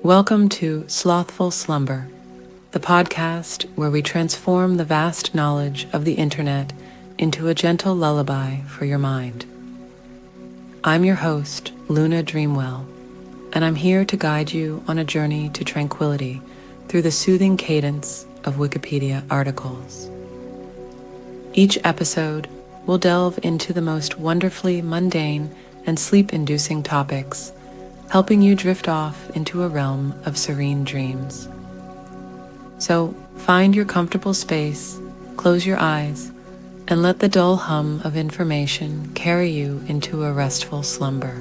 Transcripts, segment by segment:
Welcome to Slothful Slumber, the podcast where we transform the vast knowledge of the internet into a gentle lullaby for your mind. I'm your host, Luna Dreamwell, and I'm here to guide you on a journey to tranquility through the soothing cadence of Wikipedia articles. Each episode will delve into the most wonderfully mundane and sleep-inducing topics, helping you drift off into a realm of serene dreams. So find your comfortable space, close your eyes, and let the dull hum of information carry you into a restful slumber.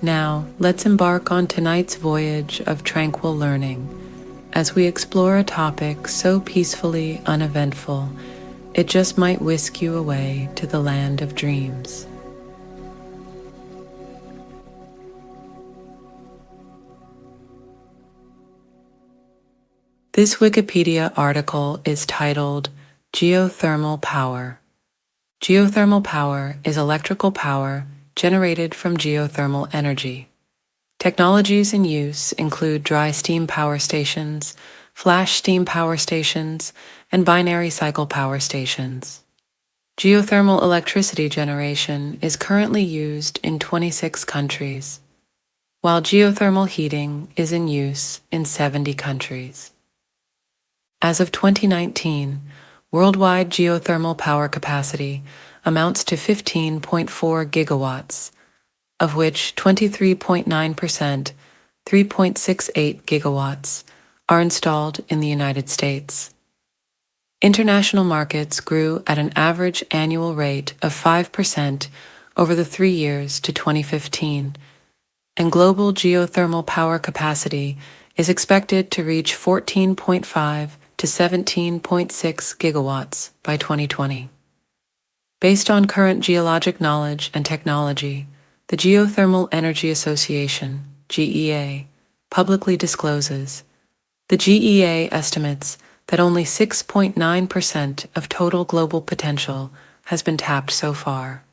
Now, let's embark on tonight's voyage of tranquil learning as we explore a topic so peacefully uneventful, it just might whisk you away to the land of dreams. This Wikipedia article is titled Geothermal Power. Geothermal power is electrical power generated from geothermal energy. Technologies in use include dry steam power stations, flash steam power stations, and binary cycle power stations. Geothermal electricity generation is currently used in 26 countries, while geothermal heating is in use in 70 countries. As of 2019, worldwide geothermal power capacity amounts to 15.4 gigawatts, of which 23.9%, 3.68 gigawatts, are installed in the United States. International markets grew at an average annual rate of 5% over the 3 years to 2015, and global geothermal power capacity is expected to reach 14.5 to 17.6 gigawatts by 2020. Based on current geologic knowledge and technology, the Geothermal Energy Association, GEA, publicly discloses. The GEA estimates that only 6.9% of total global potential has been tapped so far,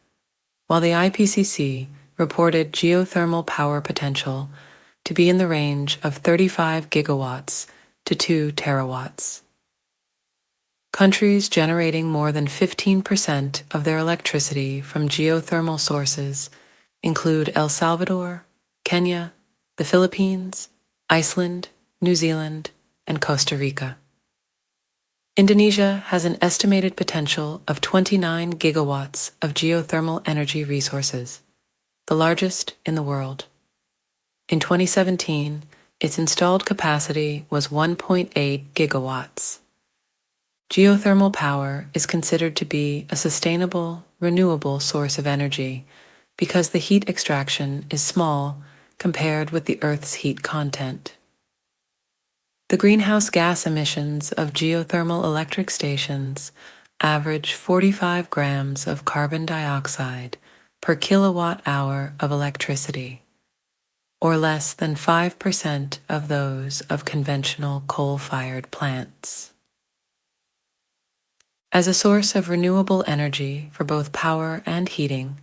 while the IPCC reported geothermal power potential to be in the range of 35 gigawatts to 2 terawatts. Countries generating more than 15% of their electricity from geothermal sources include El Salvador, Kenya, the Philippines, Iceland, New Zealand, and Costa Rica. Indonesia has an estimated potential of 29 gigawatts of geothermal energy resources, the largest in the world. In 2017, its installed capacity was 1.8 gigawatts. Geothermal power is considered to be a sustainable, renewable source of energy because the heat extraction is small compared with the Earth's heat content. The greenhouse gas emissions of geothermal electric stations average 45 grams of carbon dioxide per kilowatt hour of electricity, or less than 5% of those of conventional coal-fired plants. As a source of renewable energy for both power and heating,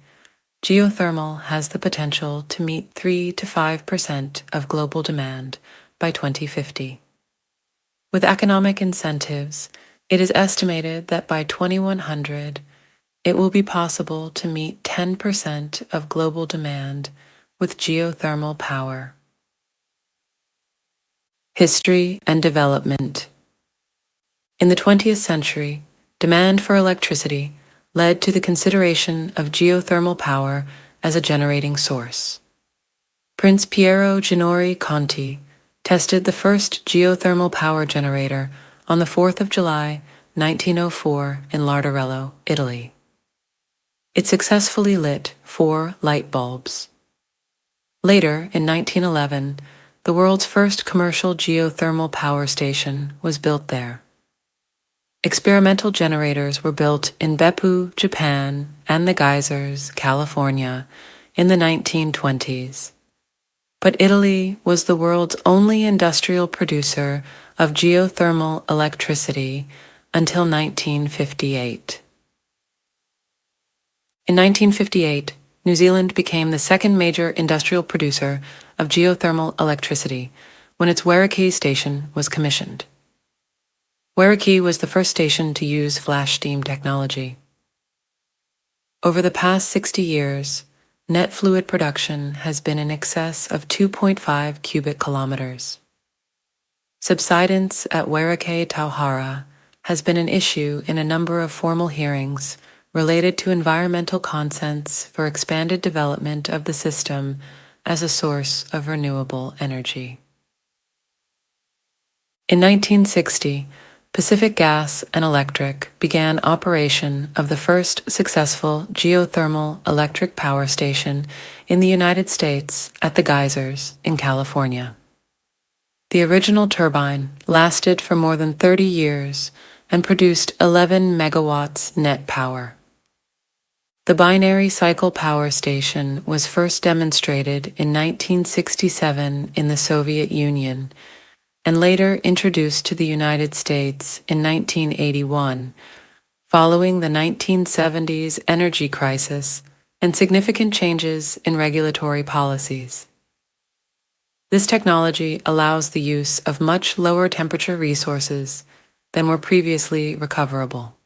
geothermal has the potential to meet 3 to 5% of global demand by 2050. With economic incentives, it is estimated that by 2100, it will be possible to meet 10% of global demand with geothermal power. History and development. In the 20th century, demand for electricity led to the consideration of geothermal power as a generating source. Prince Piero Ginori Conti tested the first geothermal power generator on the 4th of July, 1904 in Larderello, Italy. It successfully lit 4 light bulbs. Later, in 1911, the world's first commercial geothermal power station was built there. Experimental generators were built in Beppu, Japan, and the Geysers, California, in the 1920s. But Italy was the world's only industrial producer of geothermal electricity until 1958. In 1958, New Zealand became the second major industrial producer of geothermal electricity when its Werrikee station was commissioned. Werrikee was the first station to use flash steam technology. Over the past 60 years, net fluid production has been in excess of 2.5 cubic kilometers. Subsidence at Werrikee Tauhara has been an issue in a number of formal hearings related to environmental consents for expanded development of the system as a source of renewable energy. In 1960, Pacific Gas and Electric began operation of the first successful geothermal electric power station in the United States at the Geysers in California. The original turbine lasted for more than 30 years and produced 11 megawatts net power. The binary cycle power station was first demonstrated in 1967 in the Soviet Union and later introduced to the United States in 1981, following the 1970s energy crisis and significant changes in regulatory policies. This technology allows the use of much lower temperature resources than were previously recoverable.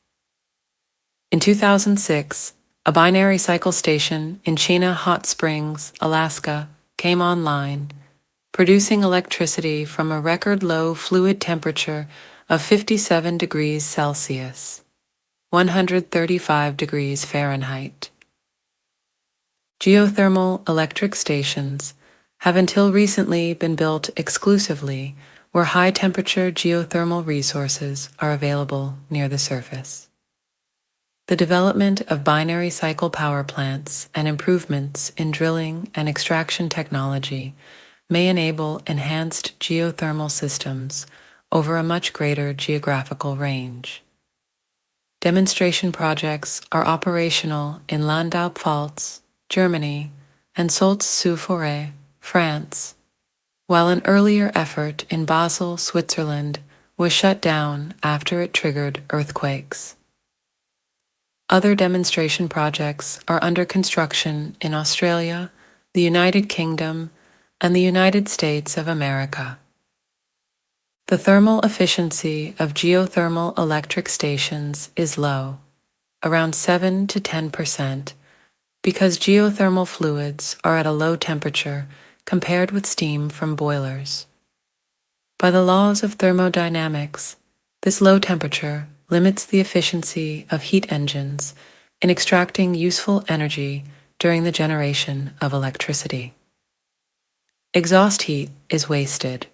In 2006, a binary cycle station in Chena Hot Springs, Alaska, came online, producing electricity from a record low fluid temperature of 57 degrees Celsius, 135 degrees Fahrenheit. Geothermal electric stations have until recently been built exclusively where high-temperature geothermal resources are available near the surface. The development of binary cycle power plants and improvements in drilling and extraction technology may enable enhanced geothermal systems over a much greater geographical range. Demonstration projects are operational in Landau-Pfalz, Germany, and Saultz-sur-Forêt, France, while an earlier effort in Basel, Switzerland, was shut down after it triggered earthquakes. Other demonstration projects are under construction in Australia, the United Kingdom, and the United States of America. The thermal efficiency of geothermal electric stations is low, around 7 to 10%, because geothermal fluids are at a low temperature compared with steam from boilers. By the laws of thermodynamics, this low temperature limits the efficiency of heat engines in extracting useful energy during the generation of electricity. Exhaust heat is wasted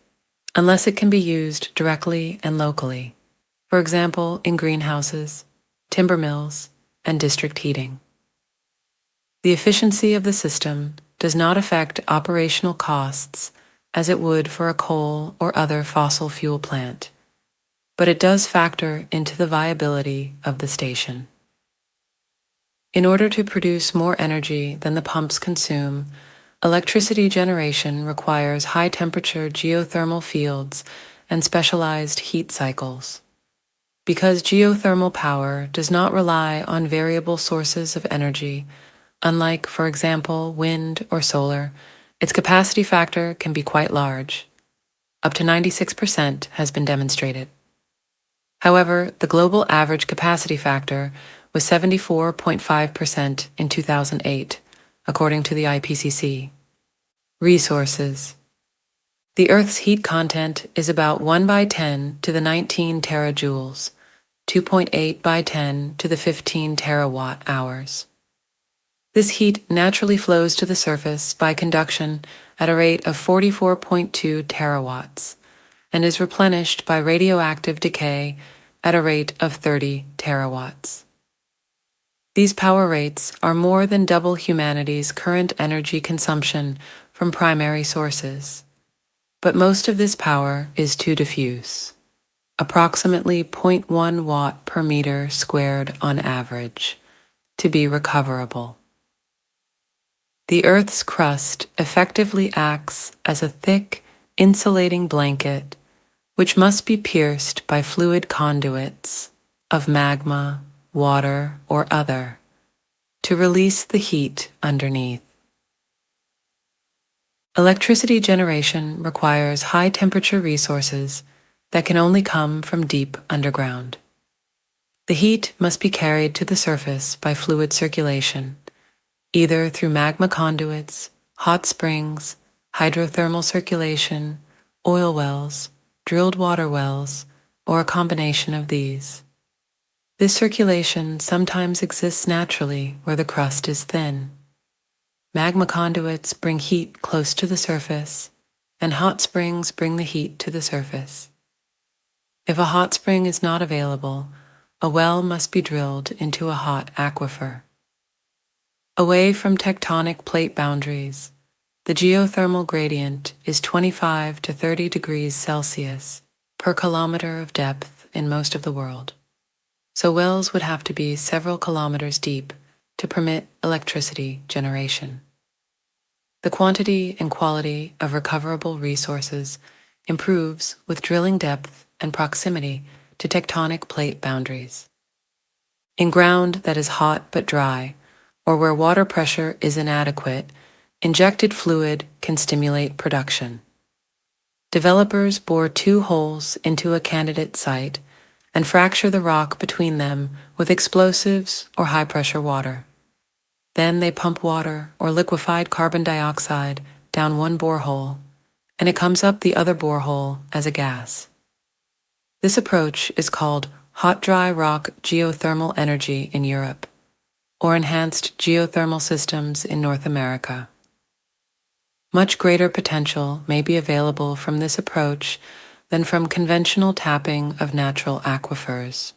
unless it can be used directly and locally, for example, in greenhouses, timber mills, and district heating. The efficiency of the system does not affect operational costs as it would for a coal or other fossil fuel plant, but it does factor into the viability of the station. In order to produce more energy than the pumps consume, electricity generation requires high-temperature geothermal fields and specialized heat cycles. Because geothermal power does not rely on variable sources of energy, unlike, for example, wind or solar, its capacity factor can be quite large. Up to 96% has been demonstrated. However, the global average capacity factor was 74.5% in 2008, according to the IPCC. Resources. The Earth's heat content is about 1 by 10 to the 19 terajoules, 2.8 by 10 to the 15 terawatt hours. This heat naturally flows to the surface by conduction at a rate of 44.2 terawatts and is replenished by radioactive decay at a rate of 30 terawatts. These power rates are more than double humanity's current energy consumption from primary sources, but most of this power is too diffuse, approximately 0.1 watt per meter squared on average, to be recoverable. The Earth's crust effectively acts as a thick, insulating blanket, which must be pierced by fluid conduits of magma, water, or other, to release the heat underneath. Electricity generation requires high-temperature resources that can only come from deep underground. The heat must be carried to the surface by fluid circulation, either through magma conduits, hot springs, hydrothermal circulation, oil wells, drilled water wells, or a combination of these. This circulation sometimes exists naturally where the crust is thin. Magma conduits bring heat close to the surface, and hot springs bring the heat to the surface. If a hot spring is not available, a well must be drilled into a hot aquifer. Away from tectonic plate boundaries, the geothermal gradient is 25 to 30 degrees Celsius per kilometer of depth in most of the world, so wells would have to be several kilometers deep to permit electricity generation. The quantity and quality of recoverable resources improves with drilling depth and proximity to tectonic plate boundaries. In ground that is hot but dry, or where water pressure is inadequate, injected fluid can stimulate production. Developers bore 2 holes into a candidate site and fracture the rock between them with explosives or high-pressure water. Then they pump water or liquefied carbon dioxide down one borehole, and it comes up the other borehole as a gas. This approach is called hot-dry rock geothermal energy in Europe, or enhanced geothermal systems in North America. Much greater potential may be available from this approach than from conventional tapping of natural aquifers.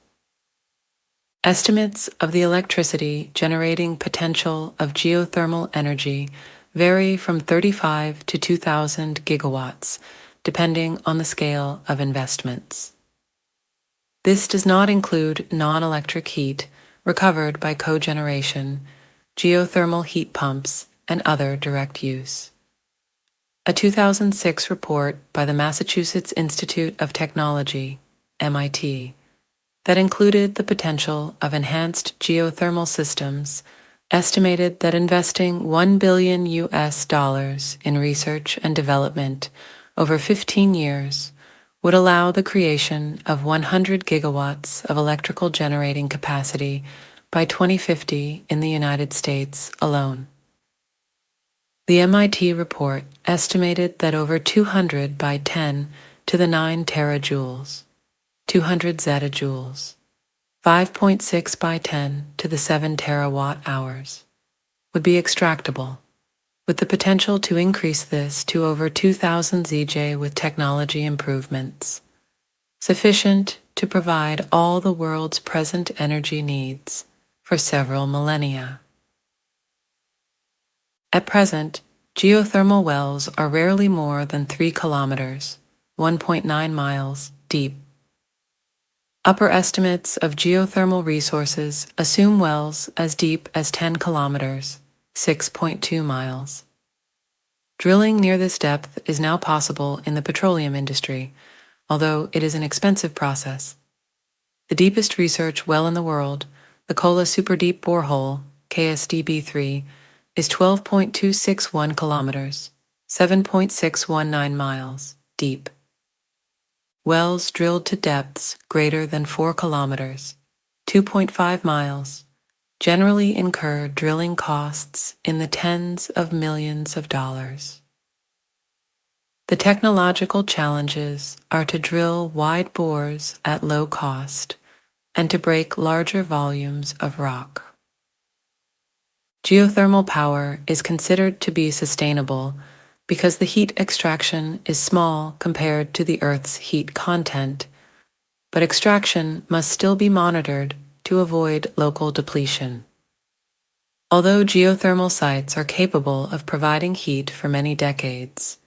Estimates of the electricity generating potential of geothermal energy vary from 35 to 2,000 gigawatts, depending on the scale of investments. This does not include non-electric heat recovered by cogeneration, geothermal heat pumps, and other direct use. A 2006 report by the Massachusetts Institute of Technology, MIT, that included the potential of enhanced geothermal systems estimated that investing $1 billion in research and development over 15 years would allow the creation of 100 gigawatts of electrical generating capacity by 2050 in the United States alone. The MIT report estimated that over 200 by 10 to the 9 terajoules, 200 zettajoules, 5.6 by 10 to the 7 terawatt hours, would be extractable, with the potential to increase this to over 2,000 ZJ with technology improvements, sufficient to provide all the world's present energy needs for several millennia. At present, geothermal wells are rarely more than 3 kilometers, 1.9 miles, deep. Upper estimates of geothermal resources assume wells as deep as 10 kilometers, 6.2 miles. Drilling near this depth is now possible in the petroleum industry, although it is an expensive process. The deepest research well in the world, the Kola Super Deep Borehole, KSDB3, is 12.261 kilometers, 7.619 miles, deep. Wells drilled to depths greater than 4 kilometers, 2.5 miles, generally incur drilling costs in the tens of millions of dollars. The technological challenges are to drill wide bores at low cost and to break larger volumes of rock. Geothermal power is considered to be sustainable because the heat extraction is small compared to the Earth's heat content, but extraction must still be monitored to avoid local depletion. Although geothermal sites are capable of providing heat for many decades,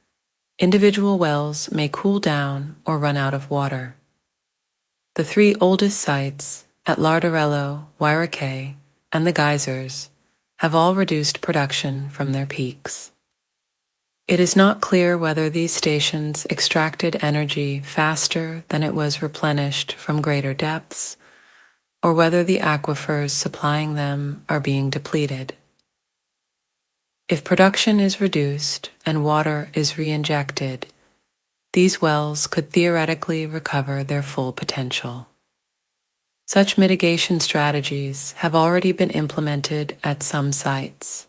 individual wells may cool down or run out of water. The 3 oldest sites at Lardarello, Wairakei, and the geysers have all reduced production from their peaks. It is not clear whether these stations extracted energy faster than it was replenished from greater depths, or whether the aquifers supplying them are being depleted. If production is reduced and water is re-injected, these wells could theoretically recover their full potential. Such mitigation strategies have already been implemented at some sites.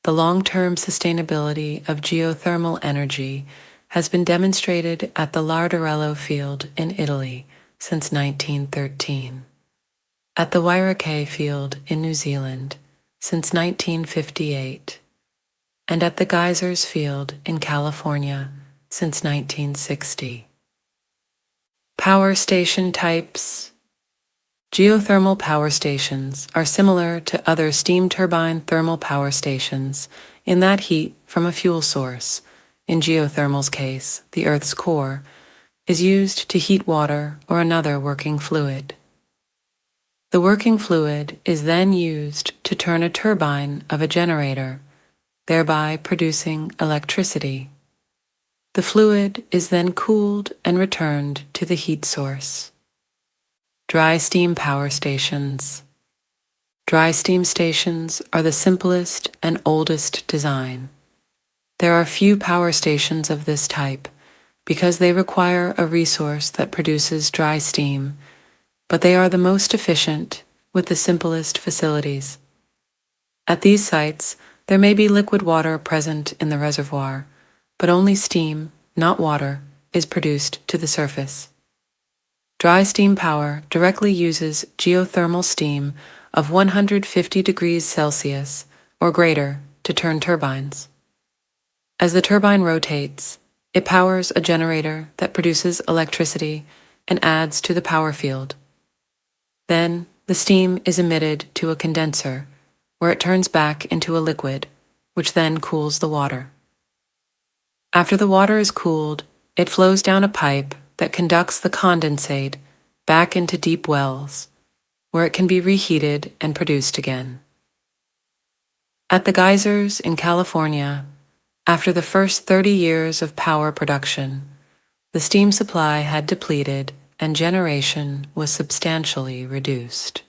The long-term sustainability of geothermal energy has been demonstrated at the Larderello field in Italy since 1913, at the Wairakei field in New Zealand since 1958, and at the Geysers field in California since 1960. Power station types. Geothermal power stations are similar to other steam turbine thermal power stations in that heat from a fuel source, in geothermal's case, the Earth's core, is used to heat water or another working fluid. The working fluid is then used to turn a turbine of a generator, thereby producing electricity. The fluid is then cooled and returned to the heat source. Dry steam power stations. Dry steam stations are the simplest and oldest design. There are few power stations of this type because they require a resource that produces dry steam, but they are the most efficient with the simplest facilities. At these sites, there may be liquid water present in the reservoir, but only steam, not water, is produced to the surface. Dry steam power directly uses geothermal steam of 150 degrees Celsius or greater to turn turbines. As the turbine rotates, it powers a generator that produces electricity and adds to the power field. Then, the steam is emitted to a condenser, where it turns back into a liquid, which then cools the water. After the water is cooled, it flows down a pipe that conducts the condensate back into deep wells, where it can be reheated and produced again. At the geysers in California, after the first 30 years of power production, the steam supply had depleted and generation was substantially reduced.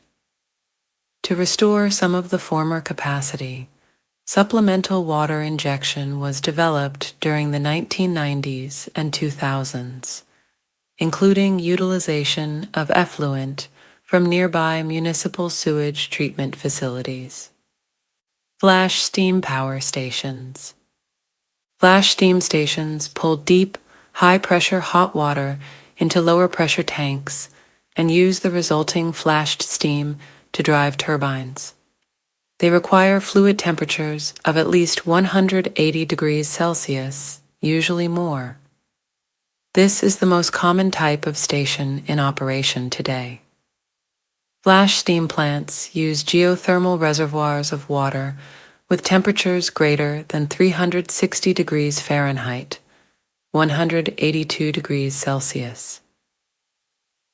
To restore some of the former capacity, supplemental water injection was developed during the 1990s and 2000s, including utilization of effluent from nearby municipal sewage treatment facilities. Flash steam power stations. Flash steam stations pull deep, high-pressure hot water into lower-pressure tanks and use the resulting flashed steam to drive turbines. They require fluid temperatures of at least 180 degrees Celsius, usually more. This is the most common type of station in operation today. Flash steam plants use geothermal reservoirs of water with temperatures greater than 360 degrees Fahrenheit, 182 degrees Celsius.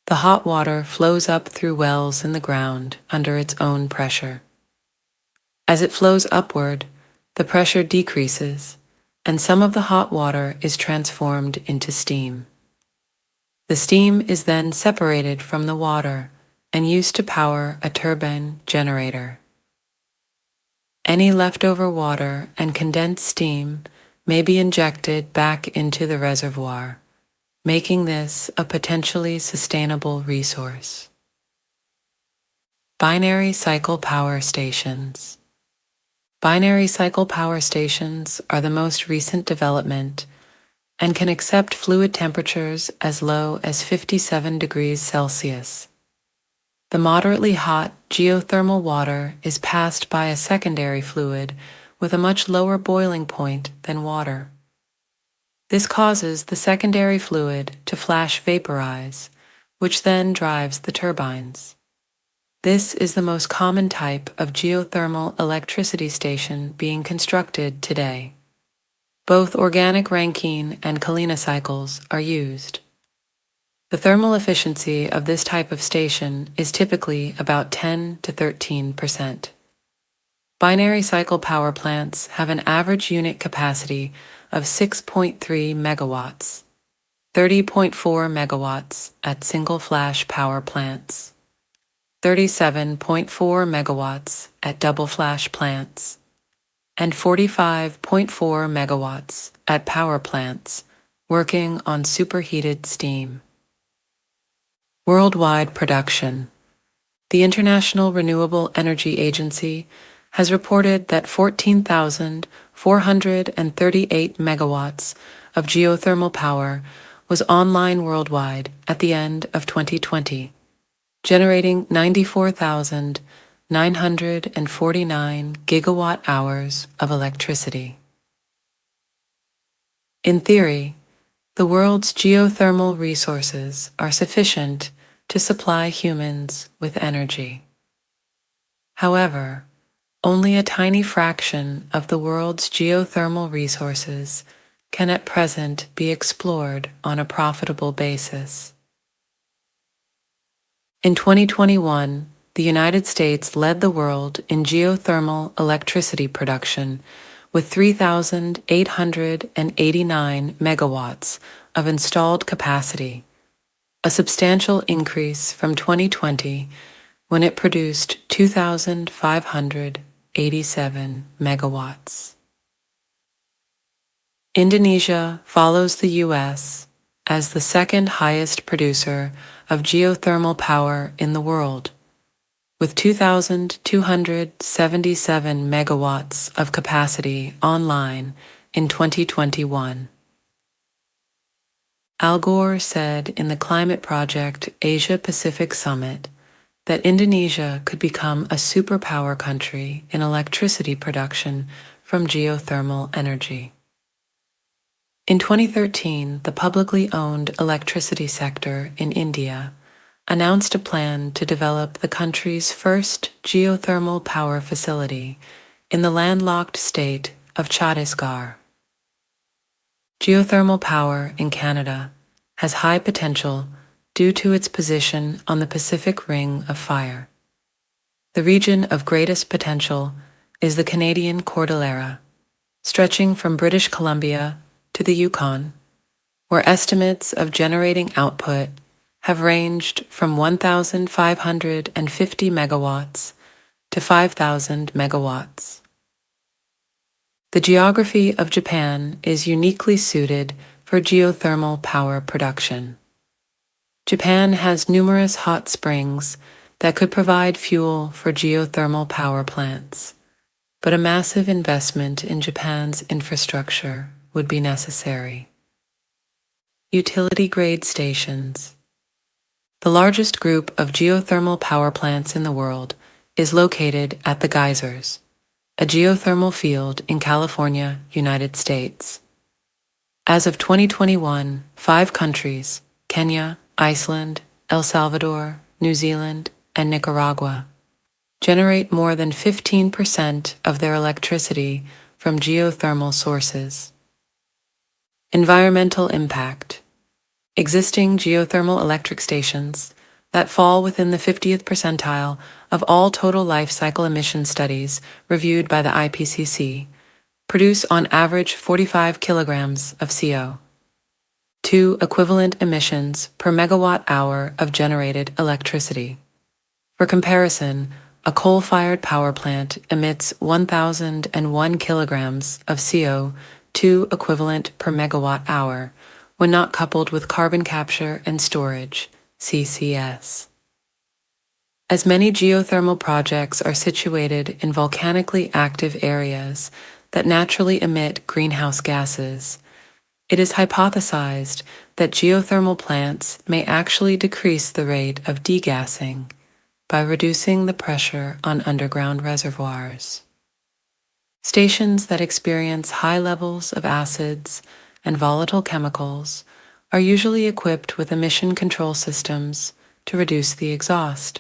The hot water flows up through wells in the ground under its own pressure. As it flows upward, the pressure decreases, and some of the hot water is transformed into steam. The steam is then separated from the water and used to power a turbine generator. Any leftover water and condensed steam may be injected back into the reservoir, making this a potentially sustainable resource. Binary cycle power stations. Binary cycle power stations are the most recent development and can accept fluid temperatures as low as 57 degrees Celsius. The moderately hot geothermal water is passed by a secondary fluid with a much lower boiling point than water. This causes the secondary fluid to flash vaporize, which then drives the turbines. This is the most common type of geothermal electricity station being constructed today. Both organic Rankine and Kalina cycles are used. The thermal efficiency of this type of station is typically about 10 to 13%. Binary cycle power plants have an average unit capacity of 6.3 megawatts, 30.4 megawatts at single flash power plants, 37.4 megawatts at double flash plants, and 45.4 megawatts at power plants working on superheated steam. Worldwide production. The International Renewable Energy Agency has reported that 14,438 megawatts of geothermal power was online worldwide at the end of 2020, generating 94,949 gigawatt hours of electricity. In theory, the world's geothermal resources are sufficient to supply humans with energy. However, only a tiny fraction of the world's geothermal resources can at present be explored on a profitable basis. In 2021, the United States led the world in geothermal electricity production with 3,889 megawatts of installed capacity, a substantial increase from 2020 when it produced 2,587 megawatts. Indonesia follows the U.S. as the second highest producer of geothermal power in the world, with 2,277 megawatts of capacity online in 2021. Al Gore said in the Climate Project Asia-Pacific Summit that Indonesia could become a superpower country in electricity production from geothermal energy. In 2013, the publicly owned electricity sector in India announced a plan to develop the country's first geothermal power facility in the landlocked state of Chhattisgarh. Geothermal power in Canada has high potential due to its position on the Pacific Ring of Fire. The region of greatest potential is the Canadian Cordillera, stretching from British Columbia to the Yukon, where estimates of generating output have ranged from 1,550 megawatts to 5,000 megawatts. The geography of Japan is uniquely suited for geothermal power production. Japan has numerous hot springs that could provide fuel for geothermal power plants, but a massive investment in Japan's infrastructure would be necessary. Utility-grade stations. The largest group of geothermal power plants in the world is located at the Geysers, a geothermal field in California, United States. As of 2021, 5 countries, Kenya, Iceland, El Salvador, New Zealand, and Nicaragua, generate more than 15% of their electricity from geothermal sources. Environmental impact. Existing geothermal electric stations that fall within the 50th percentile of all total life cycle emission studies reviewed by the IPCC produce on average 45 kilograms of CO, 2 equivalent emissions per megawatt hour of generated electricity. For comparison, a coal-fired power plant emits 1,001 kilograms of CO, 2 equivalent per megawatt hour, when not coupled with carbon capture and storage, CCS. As many geothermal projects are situated in volcanically active areas that naturally emit greenhouse gases, it is hypothesized that geothermal plants may actually decrease the rate of degassing by reducing the pressure on underground reservoirs. Stations that experience high levels of acids and volatile chemicals are usually equipped with emission control systems to reduce the exhaust.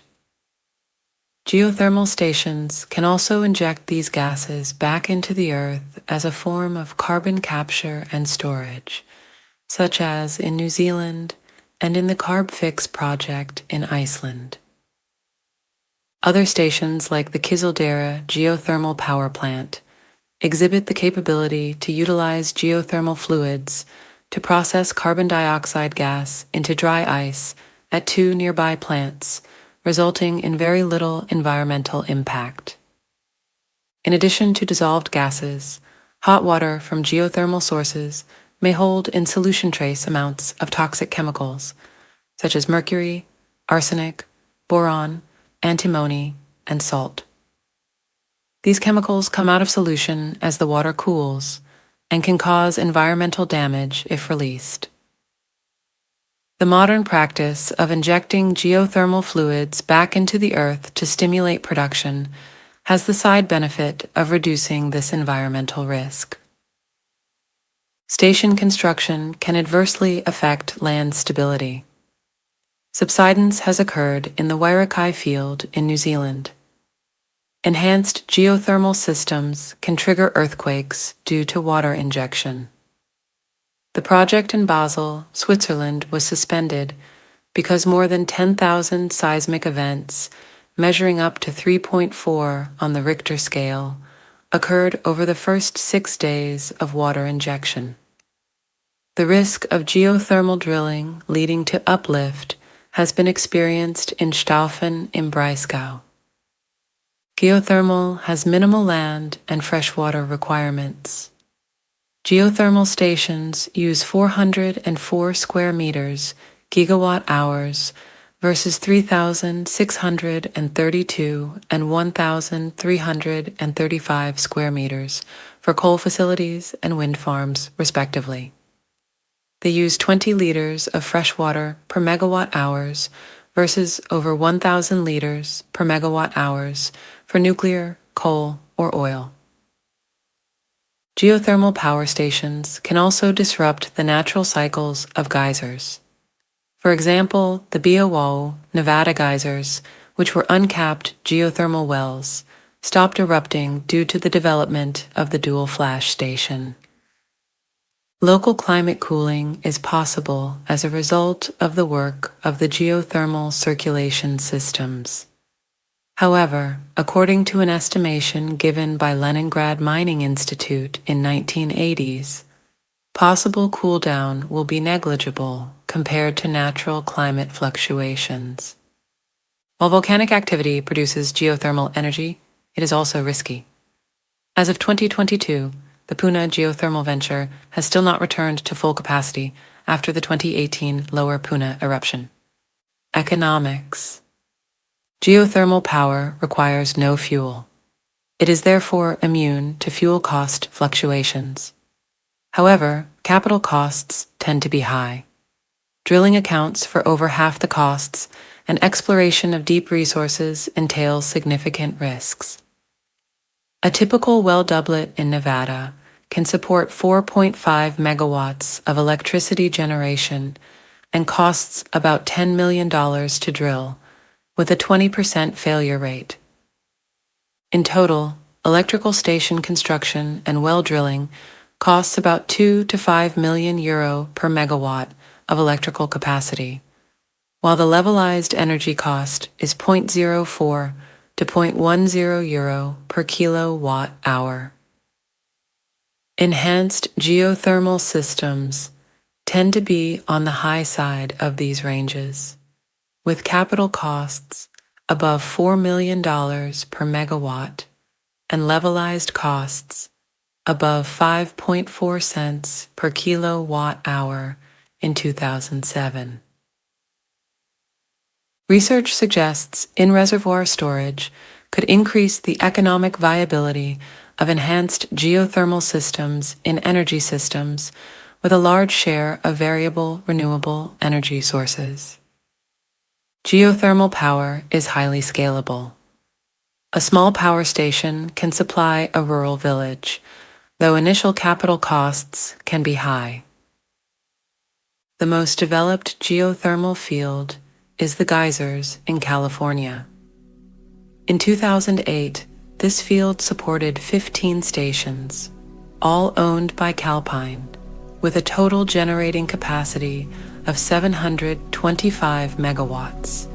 Geothermal stations can also inject these gases back into the earth as a form of carbon capture and storage, such as in New Zealand and in the CarbFix project in Iceland. Other stations like the Kizildera Geothermal Power Plant exhibit the capability to utilize geothermal fluids to process carbon dioxide gas into dry ice at 2 nearby plants, resulting in very little environmental impact. In addition to dissolved gases, hot water from geothermal sources may hold in solution trace amounts of toxic chemicals, such as mercury, arsenic, boron, antimony, and salt. These chemicals come out of solution as the water cools and can cause environmental damage if released. The modern practice of injecting geothermal fluids back into the earth to stimulate production has the side benefit of reducing this environmental risk. Station construction can adversely affect land stability. Subsidence has occurred in the Wairākai field in New Zealand. Enhanced geothermal systems can trigger earthquakes due to water injection. The project in Basel, Switzerland was suspended because more than 10,000 seismic events, measuring up to 3.4 on the Richter scale, occurred over the first 6 days of water injection. The risk of geothermal drilling leading to uplift has been experienced in Staufen im Breisgau. Geothermal has minimal land and freshwater requirements. Geothermal stations use 404 square meters, gigawatt-hours, versus 3,632 and 1,335 square meters for coal facilities and wind farms, respectively. They use 20 liters of freshwater per megawatt-hours versus over 1,000 liters per megawatt-hours for nuclear, coal, or oil. Geothermal power stations can also disrupt the natural cycles of geysers. For example, the Biawau, Nevada geysers, which were uncapped geothermal wells, stopped erupting due to the development of the dual flash station. Local climate cooling is possible as a result of the work of the geothermal circulation systems. However, according to an estimation given by Leningrad Mining Institute in 1980s, possible cooldown will be negligible compared to natural climate fluctuations. While volcanic activity produces geothermal energy, it is also risky. As of 2022, the Puna geothermal venture has still not returned to full capacity after the 2018 Lower Puna eruption. Economics. Geothermal power requires no fuel. It is therefore immune to fuel cost fluctuations. However, capital costs tend to be high. Drilling accounts for over half the costs, and exploration of deep resources entails significant risks. A typical well doublet in Nevada can support 4.5 megawatts of electricity generation and costs about $10 million to drill, with a 20% failure rate. In total, electrical station construction and well drilling costs about 2 to 5 million euro per megawatt of electrical capacity, while the levelized energy cost is 0.04 to 0.10 euro per kilowatt hour. Enhanced geothermal systems tend to be on the high side of these ranges, with capital costs above $4 million per megawatt and levelized costs above 5.4 cents per kilowatt hour in 2007. Research suggests in-reservoir storage could increase the economic viability of enhanced geothermal systems in energy systems with a large share of variable renewable energy sources. Geothermal power is highly scalable. A small power station can supply a rural village, though initial capital costs can be high. The most developed geothermal field is the geysers in California. In 2008, this field supported 15 stations, all owned by Calpine, with a total generating capacity of 725 megawatts.